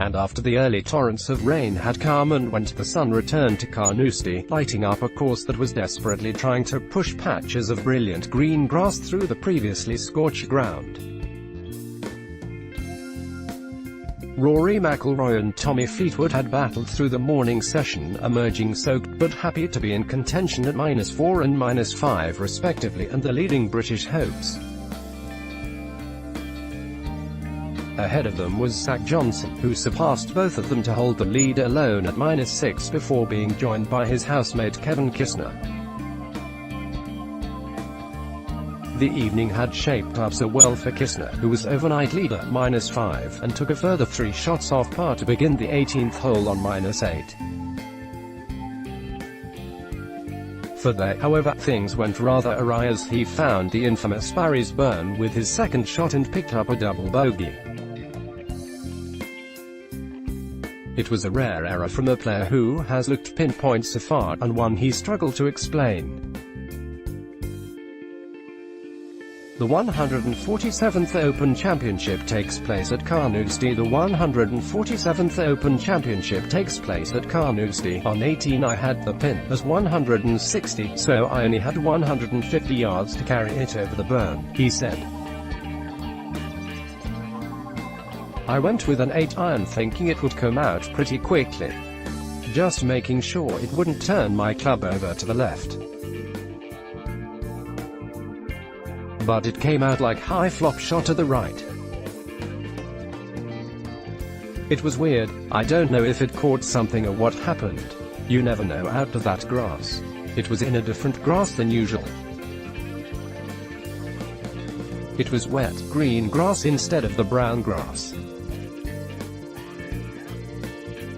and after the early torrents of rain had come and went, the sun returned to Carnoustie, lighting up a course that was desperately trying to push patches of brilliant green grass through the previously scorched ground. Rory McIlroy and Tommy Fleetwood had battled through the morning session, emerging soaked but happy to be in contention at -4 and -5 respectively, and the leading British hopes. Ahead of them was Zach Johnson, who surpassed both of them to hold the lead alone at -6 before being joined by his housemate Kevin Kisner. The evening had shaped up so well for Kisner, who was overnight leader -5, and took a further 3 shots off par to begin the 18th hole on -8. For there, however, things went rather awry as he found the infamous Barry's burn with his second shot and picked up a double bogey. It was a rare error from a player who has looked pinpoint so far, and one he struggled to explain. The 147th Open Championship takes place at Carnoustie. The 147th Open Championship takes place at Carnoustie. On 18 I had the pin as 160, so I only had 150 yards to carry it over the burn, he said. I went with an 8-iron thinking it would come out pretty quickly. Just making sure it wouldn't turn my club over to the left. But it came out like high flop shot to the right. It was weird. I don't know if it caught something or what happened. You never know out of that grass. It was in a different grass than usual. It was wet, green grass instead of the brown grass.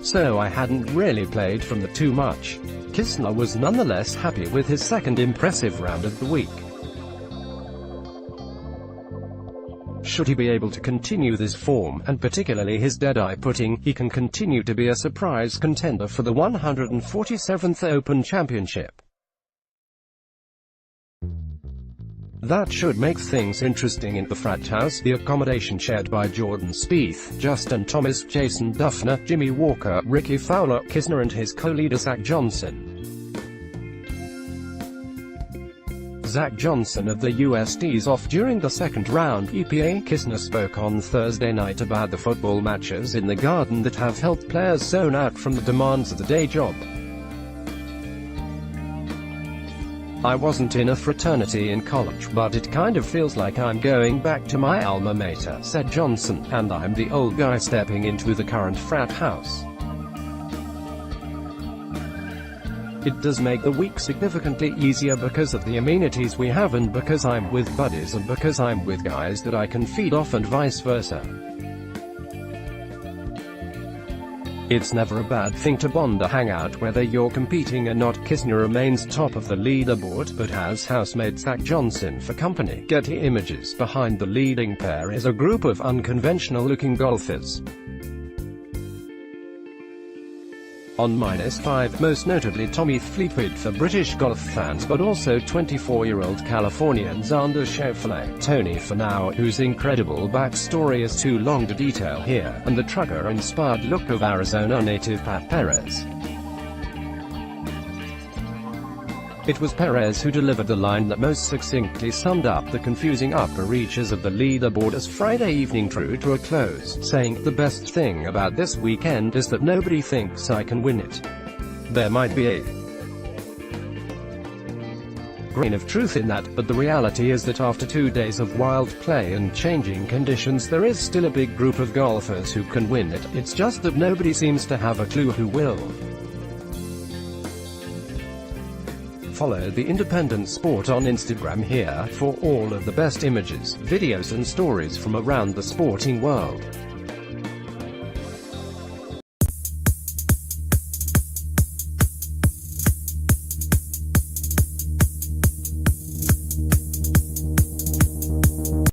So I hadn't really played from the too much. Kisner was nonetheless happy with his second impressive round of the week. Should he be able to continue this form, and particularly his dead-eye putting, he can continue to be a surprise contender for the 147th Open Championship. That should make things interesting in the Frat house, the accommodation shared by Jordan Spieth, Justin Thomas, Jason Dufner, Jimmy Walker, Ricky Fowler, Kisner and his co-leader Zach Johnson. Zach Johnson of the USD's off during the second round. EPA Kisner spoke on Thursday night about the football matches in the garden that have helped players zone out from the demands of the day job. I wasn't in a fraternity in college, but it kind of feels like I'm going back to my alma mater, said Johnson, and I'm the old guy stepping into the current frat house. It does make the week significantly easier because of the amenities we have, and because I'm with buddies, and because I'm with guys that I can feed off, and vice versa. It's never a bad thing to bond or hang out whether you're competing or not. Kisner remains top of the leaderboard, but has housemate Zach Johnson for company. Getty Images. Behind the leading pair is a group of unconventional-looking golfers. On -5, most notably Tommy Fleetwood for British golf fans, but also 24-year-old Californian Xander Schauffele, Tony Finau, whose incredible backstory is too long to detail here, and the trucker-inspired look of Arizona native Pat Perez. It was Perez who delivered the line that most succinctly summed up the confusing upper reaches of the leaderboard as Friday evening drew to a close, saying, "The best thing about this weekend is that nobody thinks I can win it. There might be a grain of truth in that, but the reality is that after 2 days of wild play and changing conditions, there is still a big group of golfers who can win it. It's just that nobody seems to have a clue who will." Follow The Independent Sport on Instagram here for all of the best images, videos and stories from around the sporting world.